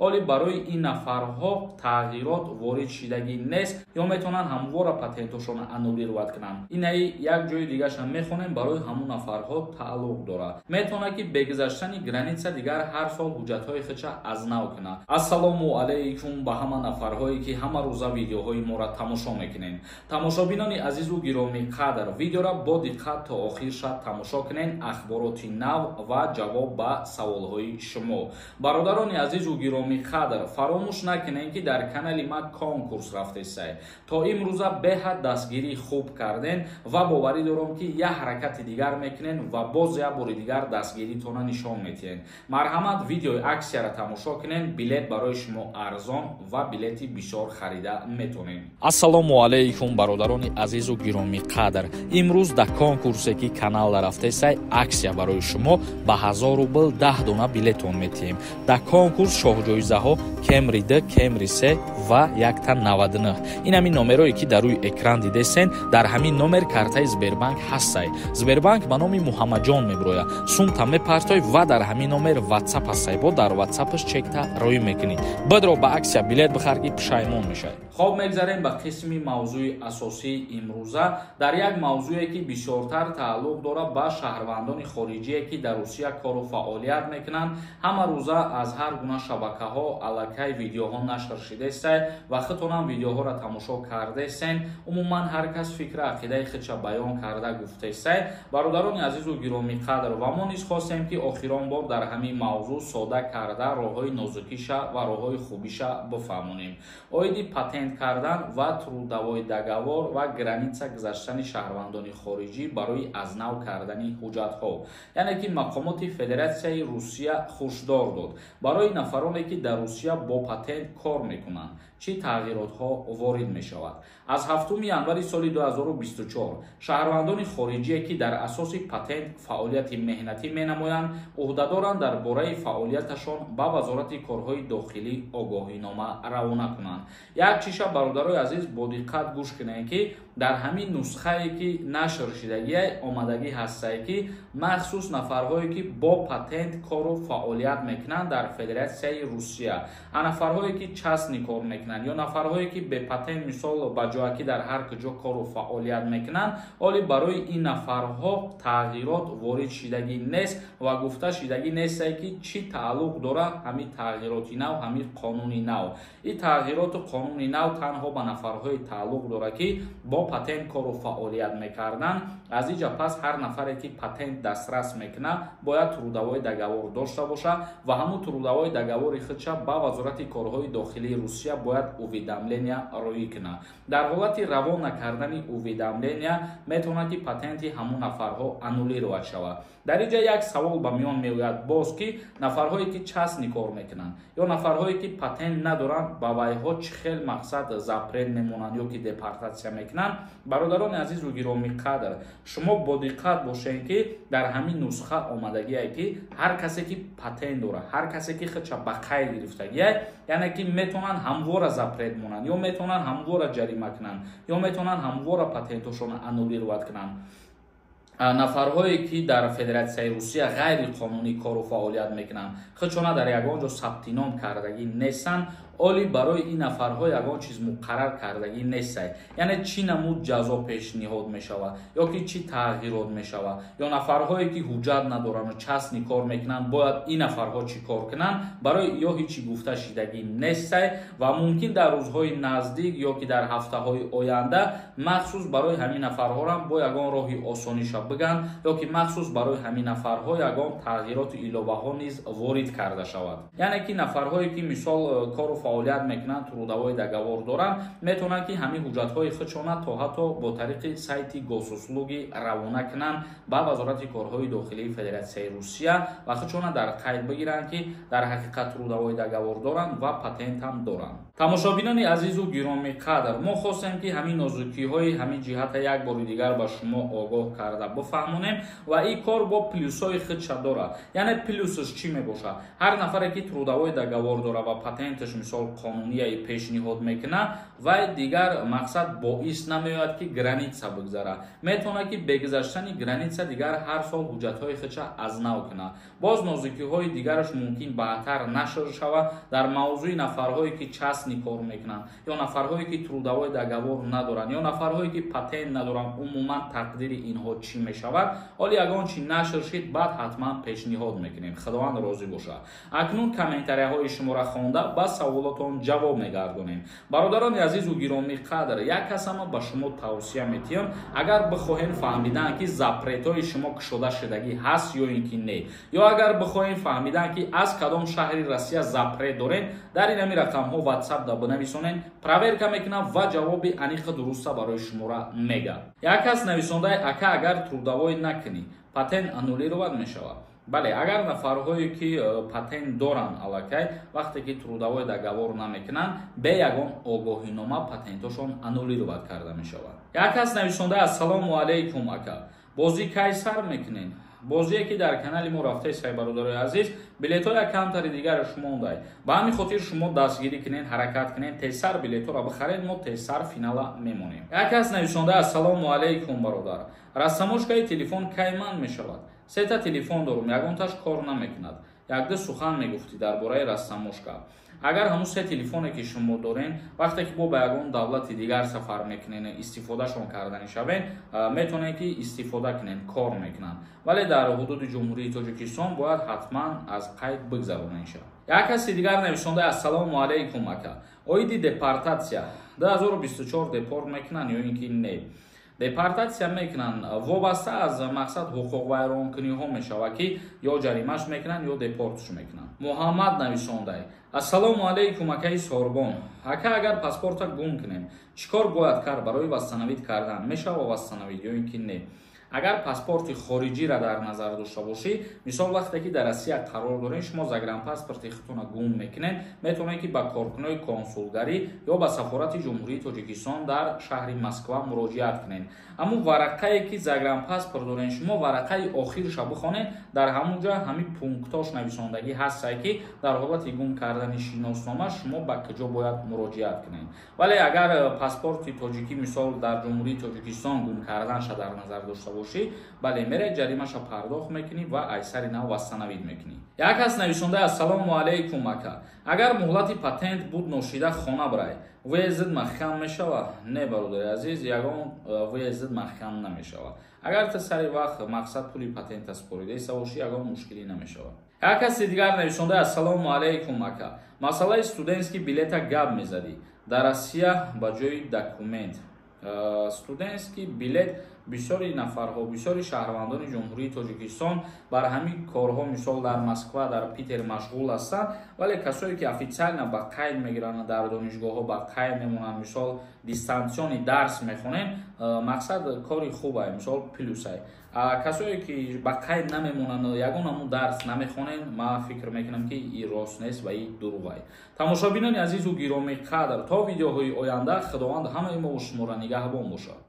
оли барои ин нафарҳо тағйирот ворид шидагӣ нест ё метавонанд ҳамвора патенташонро аннулировать кунанд. Инаи як ҷои дигараша мехонем барои ҳамон нафарҳо тааллуқ дорад. Метавонад ки бе гузаштани граница дигар ҳар сол ҳуҷҷатҳои худша аз нав кунад. Ассалому алайкум ба ҳама нафарҳое ки ҳама рӯза видеоҳои моро тамошо мекунед. Тамошобинони азизу гиромии қадр, видеоро бо диққат то охирша тамошо кунед, ахбороти нав ва ҷавоб ба саволҳои шумо. Бародарони азизу гиромии қадр, фаромӯш накунед ки дар канали ма конкурс рафтесай. То имрӯза беҳад дастгирӣ хуб карден ва боварӣ дорам ки як ҳаракати дигар мекунед ва боз як бори дигар дастгиритона нишон метиҳед. Марҳамат, видеои аксияро тамошо кунед, билет барои шумо арзон ва билети бисёр харида метавонед. Ассалому алайкум бародарони азизу гиромии қадр. Имрӯз дар конкурсе ки каналда рафтесай аксия барои шумо ба 1000 рубл 10 дона билетон метиҳем. Дар конкурс шоҳҷоизаҳо Camry D, Camry C ва 199. Ин ҳамин номерое ки дар рӯи экран дидесен, дар ҳамин номер картаи Сбербанк ҳастай. Сбербанк ба номи Муҳаммаҷон меброяд. Сумта мепартой ва дар ҳамин номер WhatsApp ҳастай. Бо дар WhatsApp-аш чекта роӣ мекунӣ. Бидро ба аксия билет бихар ки пушаймон мешавӣ. Хоб мегзарем ба қисми мавзӯи асосии имрӯза. Дар як мавзӯе ки бисёртар тааллуқ дорад ба шаҳрвандони хориҷие ки дар Русия кору фаъолият мекунанд. Ҳама рӯза аз ҳар гуна шабакаҳо аллакай видеоҳо нашр шидестай ва худтонам видеоҳоро тамошо кардесен. Умуман ҳар кас фикра ақидаи худша баён карда гуфтесай. Бародарони азизу гиромии қадр, ва мо низ хостем ки охирон бор дар ҳамин мавзӯъ сода карда роҳҳои нозукиша ва роҳҳои хубиша бифаҳмонем. Оиди патент кардан ва трудовой договор ва граница гузаштани шаҳрвандони хориҷӣ барои аз нав кардани ҳуҷҷатҳо. Яъне ки мақомоти Федератсияи Русия хушдор дод барои нафароне ки дар Русия бо патент кор мекунанд чӣ тағйиротҳо ворид мешавад. Аз 7 январи соли 2024 шаҳрвандони хориҷие ки дар асоси патент фаъолияти меҳнатӣ менамоянд, ӯҳдадоранд дар бораи фаъолияташон ба Вазорати корҳои дохилӣ огоҳинома равона кунанд. Як чиша бародарои азиз бо диққат гӯш кунед ки дар ҳамин нусхае ки нашр шидагие омадагӣ ҳастае ки махсус нафарҳое ки бо патент кору фаъолият мекунанд дар Федератсияи Русия, нафарҳое ки частни кор мекунанд ё нафарҳое ки бе патент мисол ба ҷое ки дар ҳар куҷо кору фаъолият мекунанд, оли барои ин нафарҳо тағйирот ворид шидагӣ нест ва гуфта шидагӣ нестае ки чӣ тааллуқ дорад ҳамин тағйироти нав, ҳамин қонуни нав. ин тағйироту қонуни нав танҳо ба нафарҳое тааллуқ дорад ки бо патент кору фаъолият мекарданд. Аз инҷа пас ҳар нафаре ки патент дастрас мекунад бояд трудовой договор дошта бошад ва ҳамун трудовой договори худша ба Вазорати корҳои дохилии Русия бояд уведомления роӣ кунад. Дар ҳолати равон накардани уведомления метавонад ки патенти ҳамун нафарҳо аннулировать шавад. Дар инҷа як савол ба миён меояд боз ки нафарҳое ки частни кор мекунанд ё нафарҳое ки патент надоранд ба вайҳо чӣ хел мақсад запрет мемонанд ё ки депортатсия мекунанд. Бародарони азизу гиромии қадр, шумо бо диққат бошед ки дар ҳамин нусха омадагие ки ҳар касе ки патент дорад, ҳар касе ки худша ба қайд гирифтагие, яъне ки метавонанд ҳамвора запрет монанд ё метавонанд ҳамвора ҷарима кунанд ё метавонанд ҳамвора патенташонро аннулировать кунанд. нафарҳое ки дар Федератсияи Русия ғайриқонунӣ кору фаъолият мекунанд, худшона дар ягон ҷо сабтином кардагӣ нестанд, оли барои ин нафарҳо ягон чиз муқаррар кардагӣ нестай. Яъне чӣ намуд ҷазо пешниҳод мешавад ё ки чӣ тағйирот мешавад ё нафарҳое ки ҳуҷҷат надоранд частни кор мекунанд бояд ин нафарҳо чӣ кор кунанд, барои ё ҳичи гуфта шидагӣ нестай ва мумкин дар рӯзҳои наздик ё ки дар ҳафтаҳои оянда махсус барои ҳамин нафарҳорам бо ягон роҳи осониша бигӯянд ё ки махсус барои ҳамин нафарҳо ягон тағйироту иловаҳо низ ворид карда шавад. Яъне ки нафарҳое ки мисол кору фаъолият мекунанд, трудовой договор доранд, метавонанд ки ҳамин ҳуҷҷатҳои худшона то ҳатто бо тариқи сайти госуслуги равона кунанд ба Вазорати корҳои дохилии Федератсияи Русия ва худшона дар қайд бигиранд ки дар ҳақиқат трудовой договор доранд ва патентам доранд. Тамошобинони азизу гиромии қадр, мо хостем ки ҳамин нозукиҳои ҳамин ҷиҳата як бори дигар ба шумо огоҳ карда бифаҳмонем ва ин кор бо плюсҳои худша дорад. Яъне плюсаш чӣ мебошад? Ҳар нафаре ки трудовой договор дорад ва патенташ мисол қонунияи пешниҳод мекунад вай дигар мақсад боис намеояд ки граница бигзара. Метавонад ки бегузаштани граница дигар ҳар сол ҳуҷҷатҳои худша аз нав кунад. Боз нозикиҳои дигараш мумкин баъдтар нашр шавад дар мавзӯи нафарҳое ки частни кор мекунанд ё нафарҳое ки трудовой договор надоранд ё нафарҳое ки патент надоранд. Умуман тақдири инҳо чӣ мешавад? Оли ягон чи нашр шид баъд ҳатман пешниҳод мекунем. Худованд розӣ бошад. Акнун комментарияҳои шуморо хонда ба саволотон ҷавоб мегардонем. Бародарони азизу гиромӣ қадр, як касама ба шумо тавсия метиҳам, агар бихоҳем фаҳмидан ки запретҳои шумо кушода шудагӣ ҳаст ё ин ки не, ё агар бихоҳем фаҳмидан ки аз кадом шаҳри Россия запрет дорем, дар ин ҳамин рақамҳо WhatsApp да бинависонем, проверка мекунам ва ҷавоби аниқи дуруста барои шуморо мегам. Як кас нависондаи ака агар трудовой накунӣ, патент аннулировад мешавад. Бале, агар нафарҳое ки патент доранд аллакай вақте ки трудовой договор намекунанд, бе ягон огоҳинома патентошон аннулировад карда мешавад. Як кас нависонда ассалому алайкум ака. Бозӣ кай сар мекунен? Бозие ки дар канали мо рафтаисай бародарои азиз, билетҳои камтари дигараш мондай. Ба ҳамин хотир шумо дастгирӣ кунед, ҳаракат кунед, тезсар билетҳоро бихаред, мо тезсар финала мемонем. Як кас нависонда ассалому алайкум бародар. Рассамошкаи телефон кай ман мешавад? Сета телефон дорум, ягонташ кор намекунад. Якду сухан мегуфтӣ дар бораи рассамошка. Агар ҳамун се телефоне ки шумо дорен, вақте ки бо ба ягон давлати дигар сафар мекунен, истифодашон кардани шавен, метавонен ки истифода кунен, кор мекунанд. Вале дар ҳудуди ҷумҳурии Тоҷикистон бояд ҳатман аз қайд бигзаронен шавад. Як каси дигар навишонда ассалому алайкум ака. Оиди депортатсия 2024 депорт мекунанд ё ин ки не? Депортация мекунанд вобаста аз мақсад ҳуқуқвайронкуниҳо мешавад ки ё ҷаримаш мекунанд ё депортш мекунанд. Муҳаммад нависондай. Ассалому алайкум акаи Сорбон. Ака агар паспорта гум кунем, чӣ кор бояд кард барои вастановид кардан? Мешавад вастановид ё ин ки не? Агар паспорти хориҷиро дар назар дошта бошӣ, мисол вақте ки дар Россия қарор дорем, шумо загранпаспорти худтона гум мекунед, метавонед ки ба коркунои консулгарӣ ё ба сафорати ҷумҳурии Тоҷикистон дар шаҳри Москва муроҷиат кунед. Аммо варақае ки загранпаспорт дорен, шумо варақаи охирша бихонед, дар ҳамун ҷо ҳамин пунктош нависондагӣ ҳастае ки дар ҳолати гум кардани шиноснома шумо ба куҷо бояд муроҷиат кунед. Вале агар паспорти тоҷикӣ мисол дар ҷумҳурии Тоҷикистон гум карданша дар назар дошта бошӣ, бале меред ҷаримаша пардохт мекунӣ ва айсари нав вастановид мекунӣ. Як кас навишонда ассалому алайкум ака. Агар муҳлати патент буд ношида хона брай, выездид маҳкам мешавад? Не бародари азиз, ягон выездид маҳкам намешавад. Агар та сари вақт мақсад пули патента спорида иста бошӣ, ягон мушкилӣ намешавад. Як каси дигар навишонда ассалому алайкум ака. Масъалаи студентский билета гап мезадӣ. Дар Россия ба ҷои документ студентский билет бисёри нафарҳо, бисёри шаҳрвандони ҷумҳурии Тоҷикистон бар ҳамин корҳо мисол дар Москва, дар Питер машғул ҳастанд, вале касое ки официально ба қайд мегиранд, дар донишгоҳҳо ба қайд мемонанд, мисол дистансиони дарс мехонен, мақсад кори хубае, мисол плюсае. Касое ки ба қайд намемонанд, ягон ҳамун дарс намехонен, ман фикр мекунам ки ин рост нест ва ин дурӯғае. Тамошобинони азизу гиромӣ қадр, то видеоҳои оянда худованд ҳамаи мо шуморо нигаҳбон бошад.